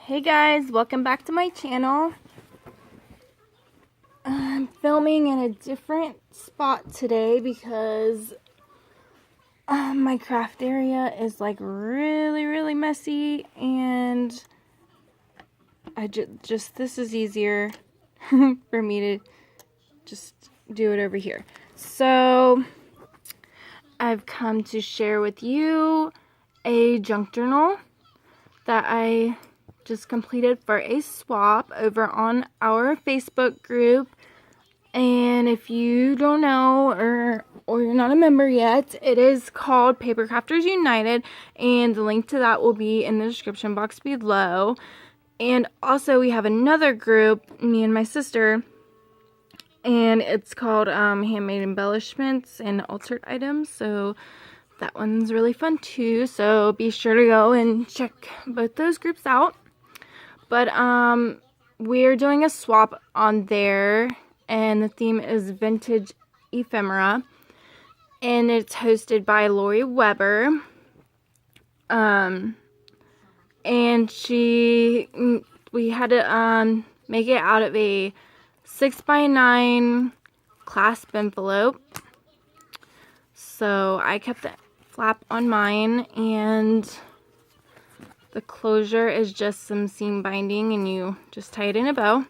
Hey guys, welcome back to my channel. I'm filming in a different spot today because my craft area is like really messy, and I just this is easier for me to just do it over here. So I've come to share with you a junk journal that I just completed for a swap over on our Facebook group. And if you don't know or you're not a member yet, it is called Papercrafters United, and the link to that will be in the description box below. And also we have another group, me and my sister, and it's called Handmade embellishments and altered items. So that one's really fun too. So be sure to go and check both those groups out. But we're doing a swap on there, and the theme is vintage ephemera, and it's hosted by Lori Weber. And we had to make it out of a 6x9 clasp envelope. So I kept the flap on mine, and the closure is just some seam binding, and you just tie it in a bow.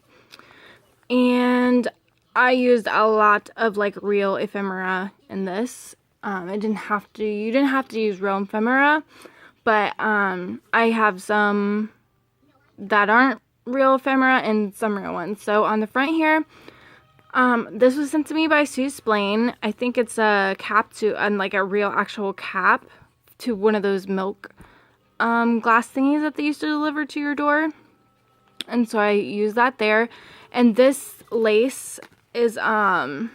And I used a lot of like real ephemera in this. You didn't have to use real ephemera, but I have some that aren't real ephemera and some real ones. So on the front here, this was sent to me by Sue Splain. I think it's a cap to, like a real actual cap to one of those milk glass thingies that they used to deliver to your door, and so I use that there. And this lace is a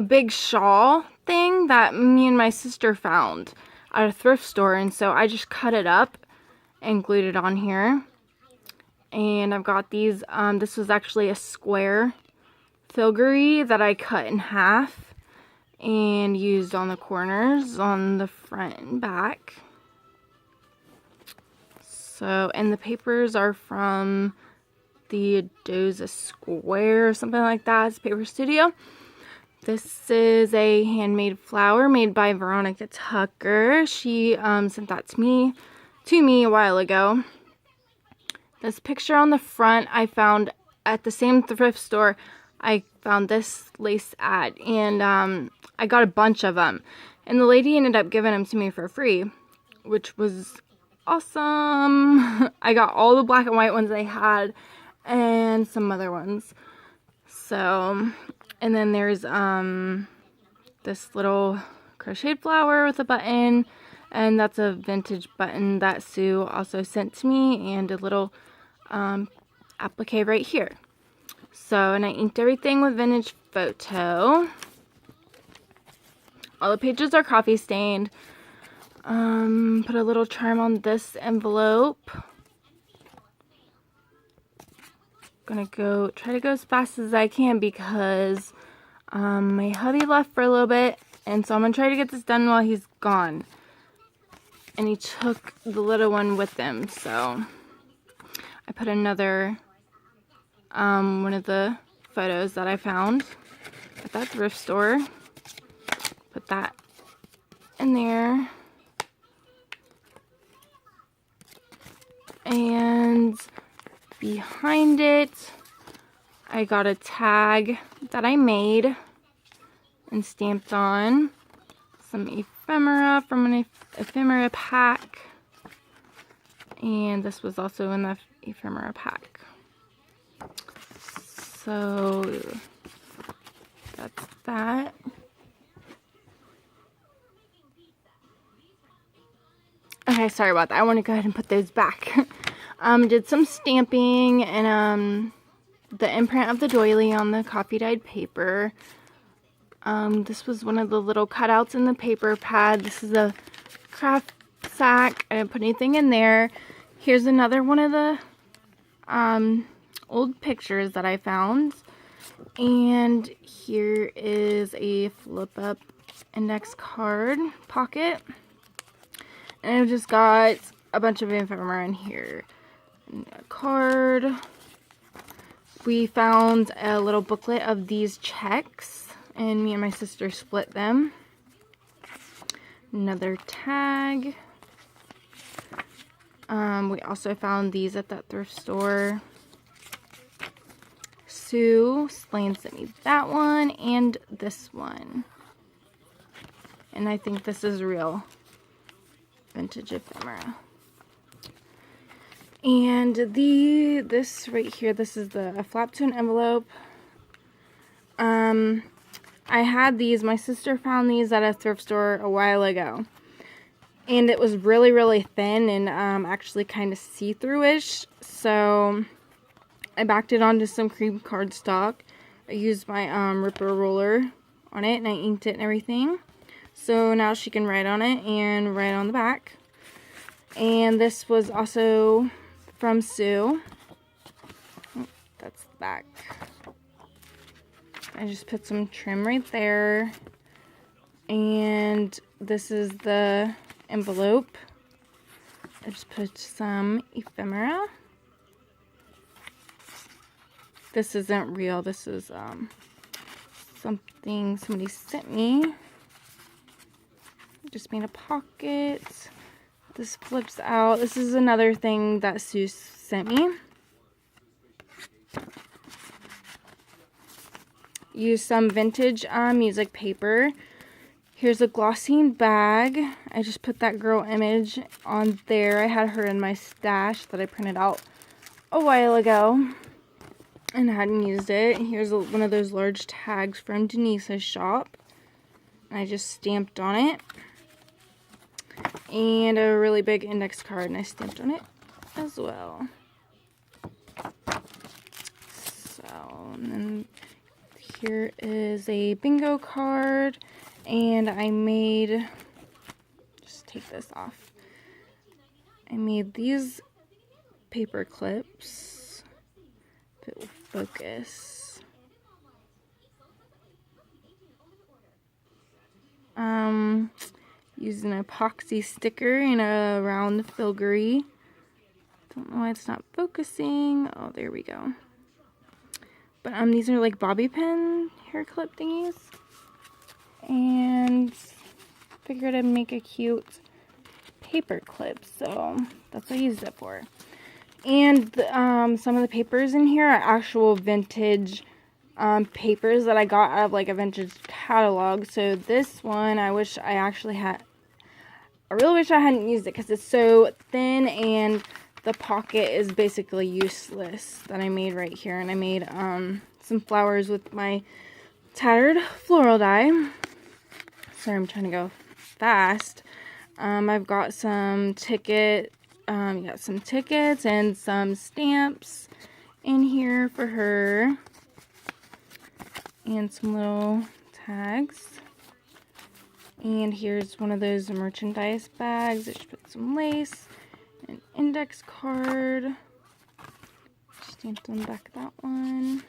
big shawl thing that me and my sister found at a thrift store, and so I just cut it up and glued it on here. And I've got these, this was actually a square filigree that I cut in half and used on the corners on the front and back. So, and the papers are from the Doza Square or something like that. It's Paper Studio. This is a handmade flower made by Veronica Tucker. She sent that to me a while ago. This picture on the front I found at the same thrift store I found this lace at, and I got a bunch of them. And the lady ended up giving them to me for free, which was awesome. I got all the black and white ones they had and some other ones. So, and then there's this little crocheted flower with a button, and that's a vintage button that Sue also sent to me, and a little applique right here. So, and I inked everything with vintage photo. All the pages are coffee stained. Put a little charm on this envelope. Gonna try to go as fast as I can because my hubby left for a little bit, and so I'm gonna try to get this done while he's gone. And he took the little one with him, so I put another one of the photos that I found at that thrift store. Put that in there. And behind it, I got a tag that I made and stamped on. Some ephemera from an ephemera pack. And this was also in the ephemera pack. So that's that. Okay, sorry about that. I want to go ahead and put those back. Did some stamping and the imprint of the doily on the coffee dyed paper. This was one of the little cutouts in the paper pad. This is a craft sack. I didn't put anything in there. Here's another one of the old pictures that I found. And here is a flip up index card pocket. And I've just got a bunch of ephemera in here. A card. We found a little booklet of these checks, and me and my sister split them. Another tag. We also found these at that thrift store. Sue Slane sent me that one and this one. And I think this is real vintage ephemera. And this right here, this is a flap to an envelope. I had these, my sister found these at a thrift store a while ago. And it was really, really thin and actually kind of see-through-ish. So I backed it onto some cream cardstock. I used my ripper roller on it and I inked it and everything. So now she can write on it and write on the back. And this was also from Sue. Oh, that's the back. I just put some trim right there. And this is the envelope. I just put some ephemera. This isn't real. This is something somebody sent me. Just made a pocket. This flips out. This is another thing that Sue sent me. Use some vintage music paper. Here's a glossine bag. I just put that girl image on there. I had her in my stash that I printed out a while ago and hadn't used it. Here's one of those large tags from Denise's shop. I just stamped on it. And a really big index card, and I stamped on it as well. So, and then here is a bingo card. And I made, just take this off. I made these paper clips. If it will focus. Used an epoxy sticker in a round filigree. Don't know why it's not focusing. Oh, there we go. But these are like bobby pin hair clip thingies. And figured I'd make a cute paper clip, so that's what I used it for. And some of the papers in here are actual vintage papers that I got out of like a vintage catalog. So this one, I wish I actually had. I really wish I hadn't used it because it's so thin and the pocket is basically useless that I made right here. And I made some flowers with my tattered floral die. Sorry, I'm trying to go fast. I've got some tickets and some stamps in here for her. And some little tags. And here's one of those merchandise bags. I just put some lace, an index card. Stamped on the back of that one.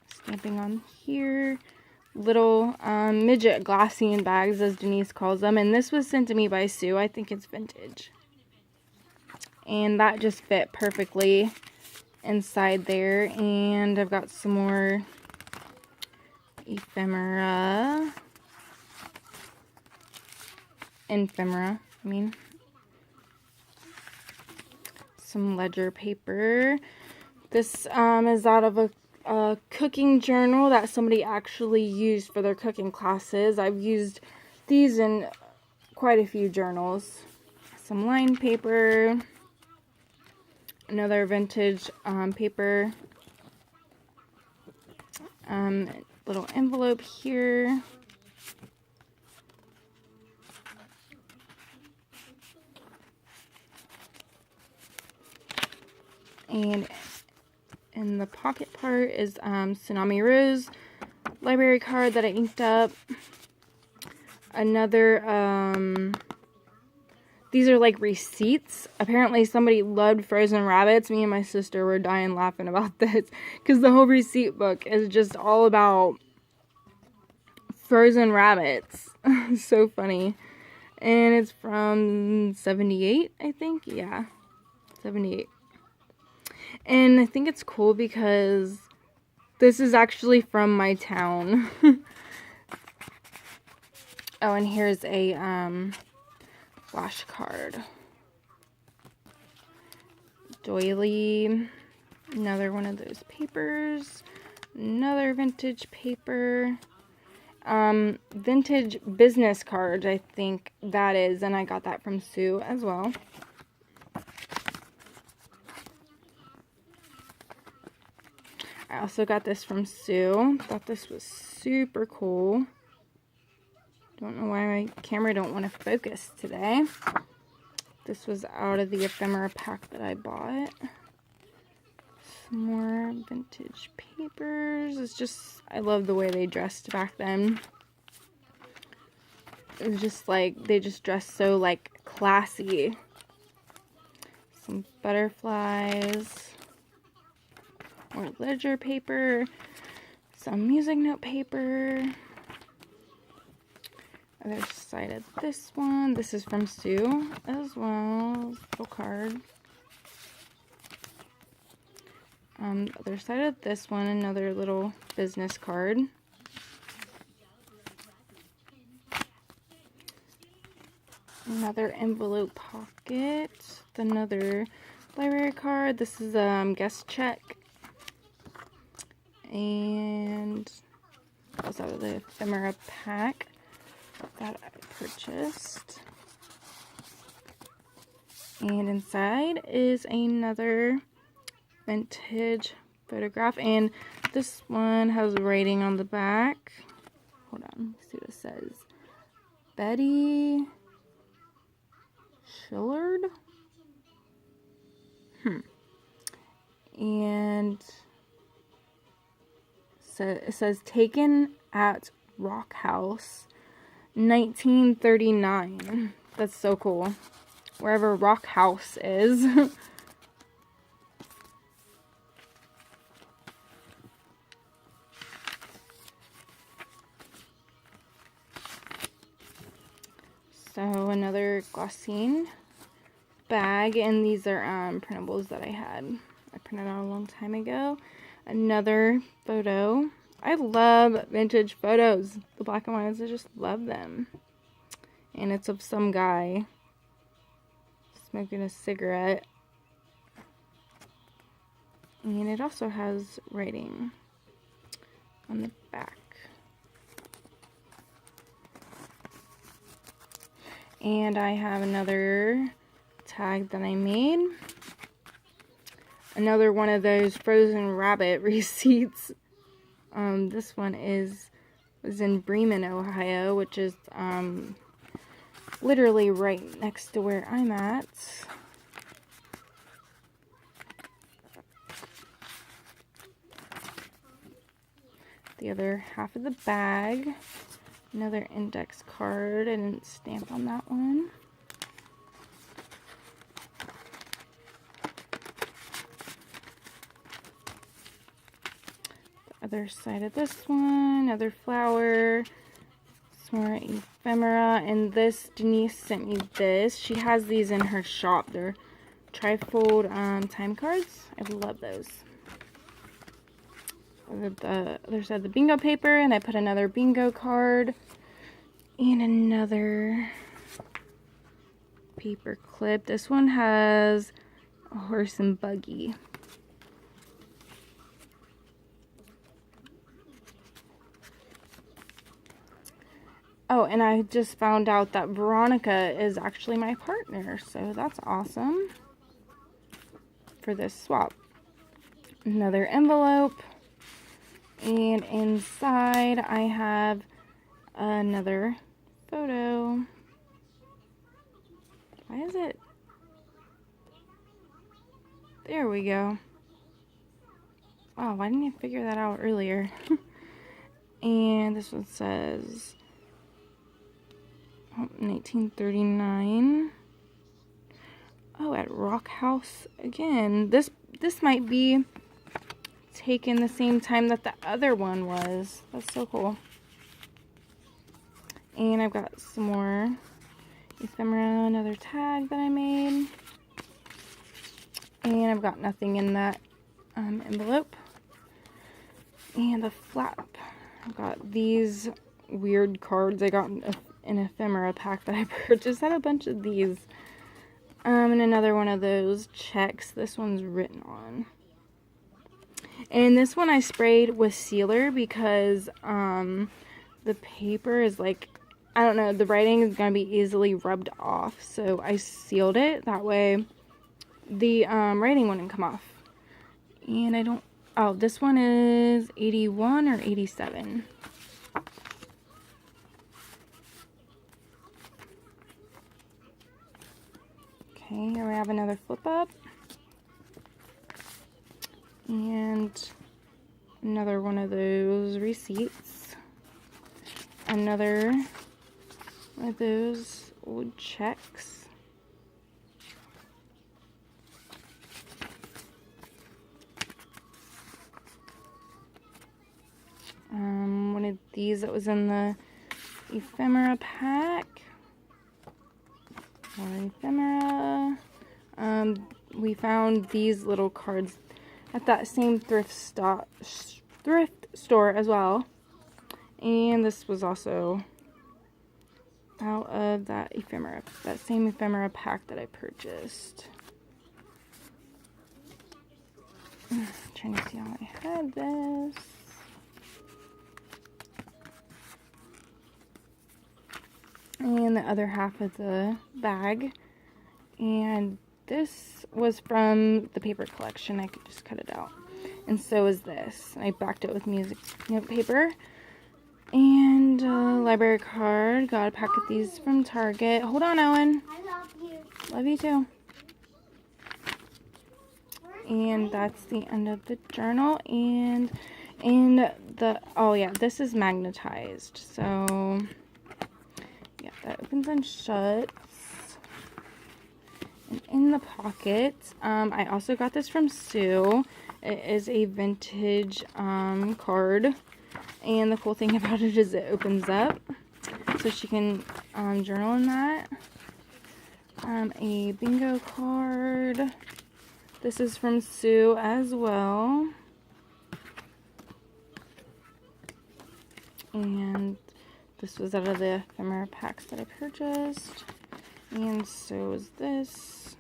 Stamping on here. Little midget glossine bags, as Denise calls them. And this was sent to me by Sue. I think it's vintage. And that just fit perfectly inside there. And I've got some more ephemera. Some ledger paper. This is out of a cooking journal that somebody actually used for their cooking classes. I've used these in quite a few journals. Some lined paper. Another vintage paper. Little envelope here. And in the pocket part is Tsunami Rose library card that I inked up. Another, these are like receipts. Apparently somebody loved Frozen Rabbits. Me and my sister were dying laughing about this because the whole receipt book is just all about Frozen Rabbits. So funny. And it's from 78, I think. Yeah, 78. And I think it's cool because this is actually from my town. Oh, and here's a flashcard. Doily. Another one of those papers. Another vintage paper. Vintage business card, I think that is. And I got that from Sue as well. I also got this from Sue. Thought this was super cool. Don't know why my camera don't want to focus today. This was out of the ephemera pack that I bought. Some more vintage papers. It's just, I love the way they dressed back then. It was just like, they just dressed so like classy. Some butterflies. More ledger paper. Some music note paper. Other side of this one. This is from Sue as well. Little card. Other side of this one, another little business card. Another envelope pocket. Another library card. This is guest check. And that was out of the ephemera pack that I purchased. And inside is another vintage photograph, and this one has writing on the back. Hold on, let's see what it says. Betty Shillard. And so it says taken at Rock House 1939. That's so cool. Wherever Rock House is. So another glossine bag, and these are printables that I printed out a long time ago. Another photo. I love vintage photos. The black and whites, I just love them. And it's of some guy smoking a cigarette. And it also has writing on the back. And I have another tag that I made. Another one of those frozen rabbit receipts. This one was in Bremen, Ohio, which is literally right next to where I'm at. The other half of the bag. Another index card. I didn't stamp on that one. The other side of this one. Another flower. Some more ephemera. And this, Denise sent me this. She has these in her shop. They're trifold time cards. I love those. The other side of the bingo paper, and I put another bingo card and another paper clip. This one has a horse and buggy. Oh, and I just found out that Veronica is actually my partner, so that's awesome for this swap. Another envelope. And inside I have another photo. Why is it? There we go. Wow, why didn't I figure that out earlier? And this one says 1939. Oh, at Rock House again. This might be taken the same time that the other one was. That's so cool. And I've got some more ephemera, another tag that I made. I've got nothing in that envelope. And the flap. I've got these weird cards I got in ephemera pack that I purchased. I had a bunch of these. And another one of those checks. This one's written on. And this one I sprayed with sealer because the paper is like, I don't know, the writing is going to be easily rubbed off. So I sealed it. That way the writing wouldn't come off. And I don't, oh, this one is 81 or 87. Okay, here we have another flip up. And another one of those receipts. Another one of those old checks. One of these that was in the ephemera pack. More ephemera. We found these little cards at that same thrift store as well. And this was also out of that same ephemera pack that I purchased. Trying to see how I had this. And the other half of the bag. And this was from the paper collection. I could just cut it out. And so is this. I backed it with music note paper. And a library card. Got a pack of these from Target. Hold on, Owen. I love you. Love you too. And that's the end of the journal. And oh yeah, this is magnetized. So yeah, that opens and shuts. And in the pocket, I also got this from Sue. It is a vintage card. And the cool thing about it is it opens up. So she can journal in that. A bingo card. This is from Sue as well. And this was out of the ephemera packs that I purchased. And so is this.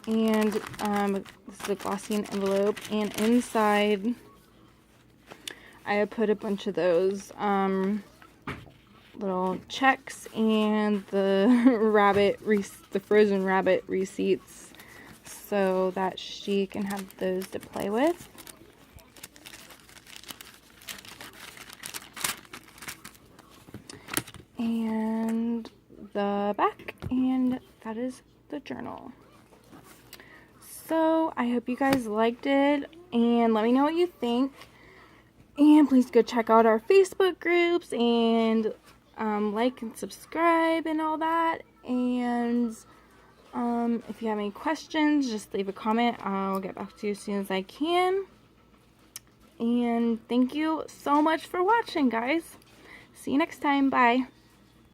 And this is a glossy envelope. And inside, I have put a bunch of those little checks and the frozen rabbit receipts, so that she can have those to play with. And the back, and that is the journal. So I hope you guys liked it, and let me know what you think. And please go check out our Facebook groups and like and subscribe and all that. And if you have any questions, just leave a comment. I'll get back to you as soon as I can. And thank you so much for watching, guys. See you next time. Bye.